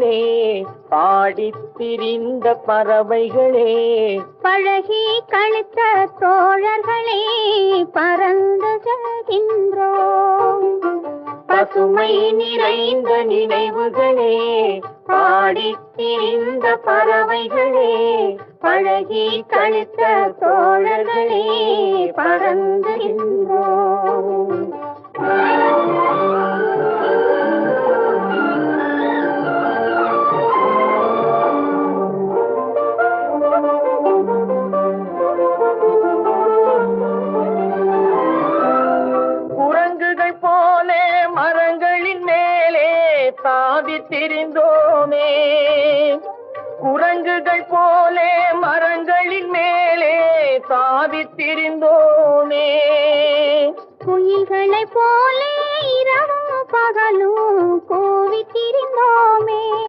பறவைகளே, பாடித் திரிந்த பறவைகளே, பழகி கழித்த தோழர்களே, பறந்து செல்கின்றோம். பசுமை நிறைந்த நினைவுகளே, பாடித் திரிந்த பறவைகளே, பழகி கழித்த தோழர்களே, பறந்து செல்கின்றோம். குரங்குகள் போலே மரங்களின் மேலே தாவித் திரிந்தோமே, குரங்குகள் போலே மரங்களின் மேலே தாவித் திரிந்தோமே, குயில்களைப் போலே இரவும் பகலும் கூவித் திரிந்தோமே.